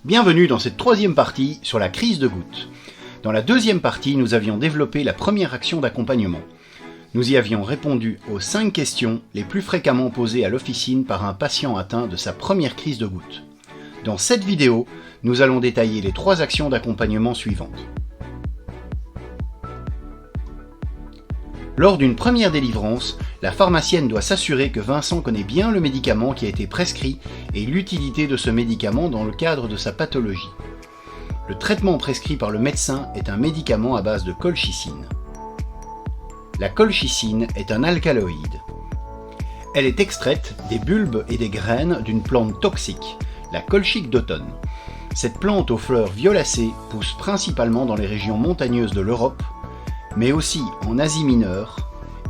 Bienvenue dans cette troisième partie sur la crise de goutte. Dans la deuxième partie, nous avions développé la première action d'accompagnement. Nous y avions répondu aux 5 questions les plus fréquemment posées à l'officine par un patient atteint de sa première crise de goutte. Dans cette vidéo, nous allons détailler les 3 actions d'accompagnement suivantes. Lors d'une première délivrance, la pharmacienne doit s'assurer que Vincent connaît bien le médicament qui a été prescrit et l'utilité de ce médicament dans le cadre de sa pathologie. Le traitement prescrit par le médecin est un médicament à base de colchicine. La colchicine est un alcaloïde. Elle est extraite des bulbes et des graines d'une plante toxique, la colchique d'automne. Cette plante aux fleurs violacées pousse principalement dans les régions montagneuses de l'Europe, mais aussi en Asie mineure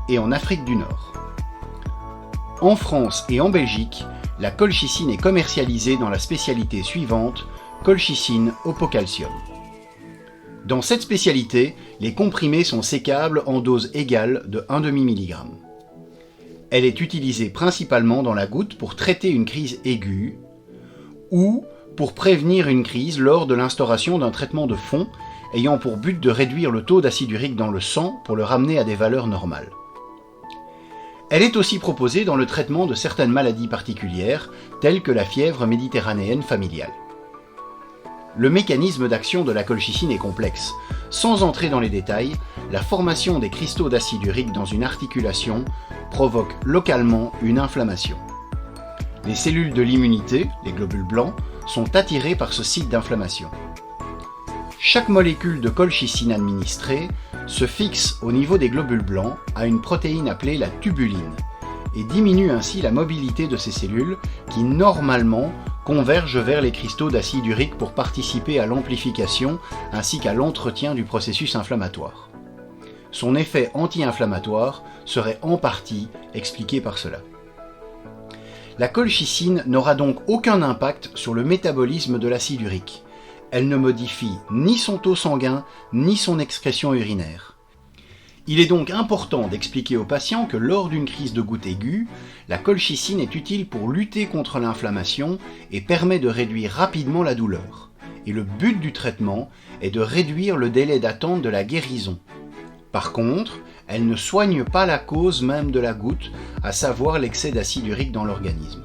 et en Afrique du Nord. En France et en Belgique, la colchicine est commercialisée dans la spécialité suivante, colchicine hypocalcium. Dans cette spécialité, les comprimés sont sécables en dose égale de 1,5 mg. Elle est utilisée principalement dans la goutte pour traiter une crise aiguë ou pour prévenir une crise lors de l'instauration d'un traitement de fond ayant pour but de réduire le taux d'acide urique dans le sang pour le ramener à des valeurs normales. Elle est aussi proposée dans le traitement de certaines maladies particulières, telles que la fièvre méditerranéenne familiale. Le mécanisme d'action de la colchicine est complexe. Sans entrer dans les détails, la formation des cristaux d'acide urique dans une articulation provoque localement une inflammation. Les cellules de l'immunité, les globules blancs, sont attirées par ce site d'inflammation. Chaque molécule de colchicine administrée se fixe au niveau des globules blancs à une protéine appelée la tubuline et diminue ainsi la mobilité de ces cellules qui normalement convergent vers les cristaux d'acide urique pour participer à l'amplification ainsi qu'à l'entretien du processus inflammatoire. Son effet anti-inflammatoire serait en partie expliqué par cela. La colchicine n'aura donc aucun impact sur le métabolisme de l'acide urique. Elle ne modifie ni son taux sanguin, ni son excrétion urinaire. Il est donc important d'expliquer aux patients que lors d'une crise de goutte aiguë, la colchicine est utile pour lutter contre l'inflammation et permet de réduire rapidement la douleur. Et le but du traitement est de réduire le délai d'attente de la guérison. Par contre, elle ne soigne pas la cause même de la goutte, à savoir l'excès d'acide urique dans l'organisme.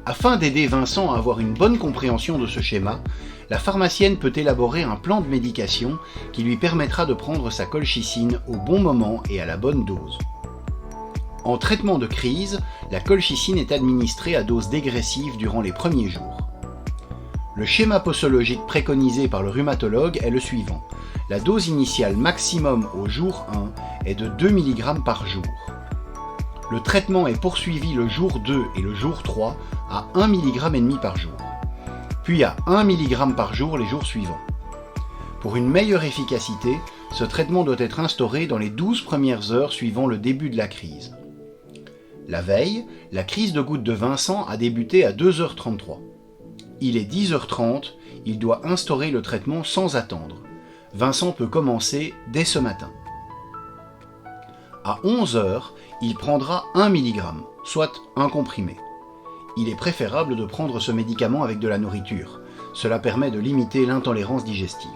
Afin d'aider Vincent à avoir une bonne compréhension de ce schéma, la pharmacienne peut élaborer un plan de médication qui lui permettra de prendre sa colchicine au bon moment et à la bonne dose. En traitement de crise, la colchicine est administrée à dose dégressive durant les premiers jours. Le schéma posologique préconisé par le rhumatologue est le suivant. La dose initiale maximum au jour 1 est de 2 mg par jour. Le traitement est poursuivi le jour 2 et le jour 3 à 1,5 mg par jour, puis à 1 mg par jour les jours suivants. Pour une meilleure efficacité, ce traitement doit être instauré dans les 12 premières heures suivant le début de la crise. La veille, la crise de goutte de Vincent a débuté à 2h33. Il est 10h30, il doit instaurer le traitement sans attendre. Vincent peut commencer dès ce matin. À 11h, il prendra 1 mg, soit un comprimé. Il est préférable de prendre ce médicament avec de la nourriture. Cela permet de limiter l'intolérance digestive.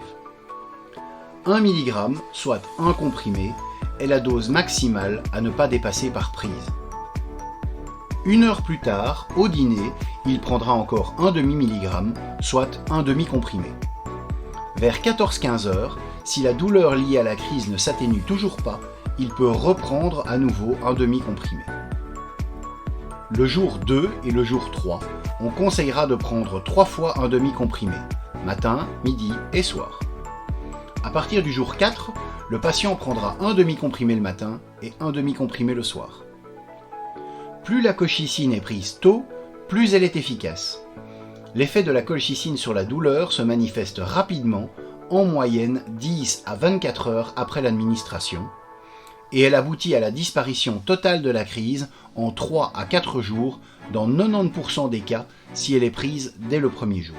1 mg, soit un comprimé, est la dose maximale à ne pas dépasser par prise. 1 heure plus tard, au dîner, il prendra encore 1,5 mg, soit un demi-comprimé. Vers 14-15 heures, si la douleur liée à la crise ne s'atténue toujours pas, il peut reprendre à nouveau un demi-comprimé. Le jour 2 et le jour 3, on conseillera de prendre 3 fois un demi-comprimé, matin, midi et soir. À partir du jour 4, le patient prendra un demi-comprimé le matin et un demi-comprimé le soir. Plus la colchicine est prise tôt, plus elle est efficace. L'effet de la colchicine sur la douleur se manifeste rapidement, en moyenne 10 à 24 heures après l'administration, et elle aboutit à la disparition totale de la crise en 3 à 4 jours dans 90% des cas si elle est prise dès le premier jour.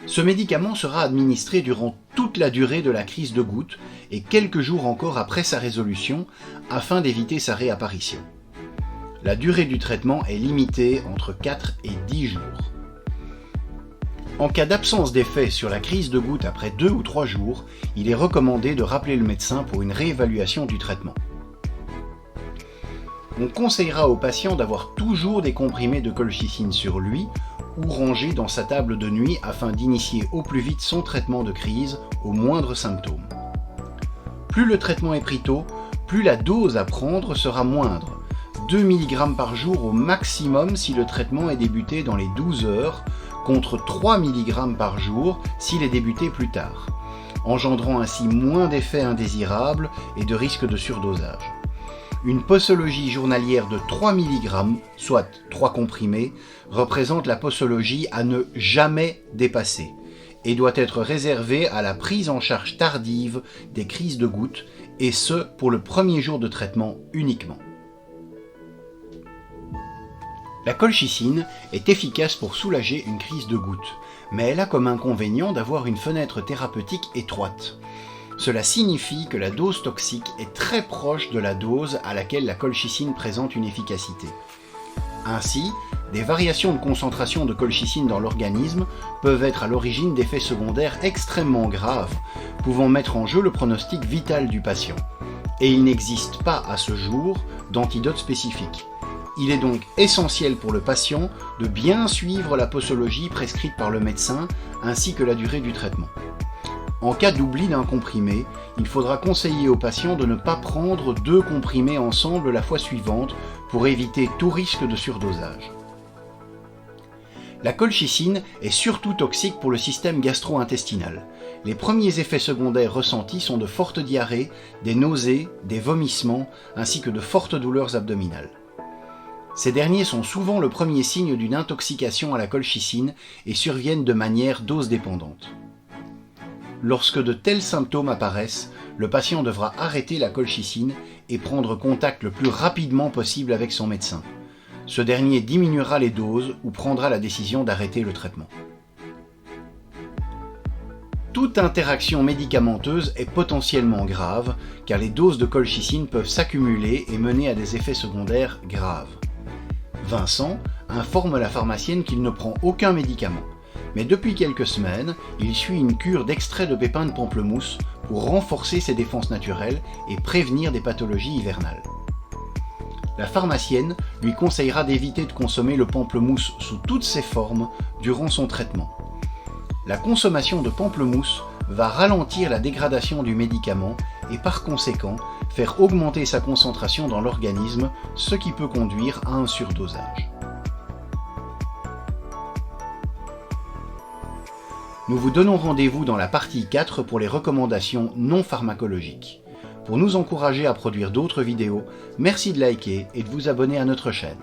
Ce médicament sera administré durant toute la durée de la crise de goutte et quelques jours encore après sa résolution afin d'éviter sa réapparition. La durée du traitement est limitée entre 4 et 10 jours. En cas d'absence d'effet sur la crise de goutte après 2 ou 3 jours, il est recommandé de rappeler le médecin pour une réévaluation du traitement. On conseillera au patient d'avoir toujours des comprimés de colchicine sur lui ou rangés dans sa table de nuit afin d'initier au plus vite son traitement de crise aux moindres symptômes. Plus le traitement est pris tôt, plus la dose à prendre sera moindre, 2 mg par jour au maximum si le traitement est débuté dans les 12 heures, contre 3 mg par jour s'il est débuté plus tard, engendrant ainsi moins d'effets indésirables et de risques de surdosage. Une posologie journalière de 3 mg, soit 3 comprimés, représente la posologie à ne jamais dépasser et doit être réservée à la prise en charge tardive des crises de goutte, et ce pour le premier jour de traitement uniquement. La colchicine est efficace pour soulager une crise de goutte, mais elle a comme inconvénient d'avoir une fenêtre thérapeutique étroite. Cela signifie que la dose toxique est très proche de la dose à laquelle la colchicine présente une efficacité. Ainsi, des variations de concentration de colchicine dans l'organisme peuvent être à l'origine d'effets secondaires extrêmement graves, pouvant mettre en jeu le pronostic vital du patient. Et il n'existe pas à ce jour d'antidote spécifique. Il est donc essentiel pour le patient de bien suivre la posologie prescrite par le médecin ainsi que la durée du traitement. En cas d'oubli d'un comprimé, il faudra conseiller au patient de ne pas prendre 2 comprimés ensemble la fois suivante pour éviter tout risque de surdosage. La colchicine est surtout toxique pour le système gastro-intestinal. Les premiers effets secondaires ressentis sont de fortes diarrhées, des nausées, des vomissements ainsi que de fortes douleurs abdominales. Ces derniers sont souvent le premier signe d'une intoxication à la colchicine et surviennent de manière dose-dépendante. Lorsque de tels symptômes apparaissent, le patient devra arrêter la colchicine et prendre contact le plus rapidement possible avec son médecin. Ce dernier diminuera les doses ou prendra la décision d'arrêter le traitement. Toute interaction médicamenteuse est potentiellement grave, car les doses de colchicine peuvent s'accumuler et mener à des effets secondaires graves. Vincent informe la pharmacienne qu'il ne prend aucun médicament, mais depuis quelques semaines, il suit une cure d'extrait de pépins de pamplemousse pour renforcer ses défenses naturelles et prévenir des pathologies hivernales. La pharmacienne lui conseillera d'éviter de consommer le pamplemousse sous toutes ses formes durant son traitement. La consommation de pamplemousse va ralentir la dégradation du médicament et par conséquent faire augmenter sa concentration dans l'organisme, ce qui peut conduire à un surdosage. Nous vous donnons rendez-vous dans la partie 4 pour les recommandations non pharmacologiques. Pour nous encourager à produire d'autres vidéos, merci de liker et de vous abonner à notre chaîne.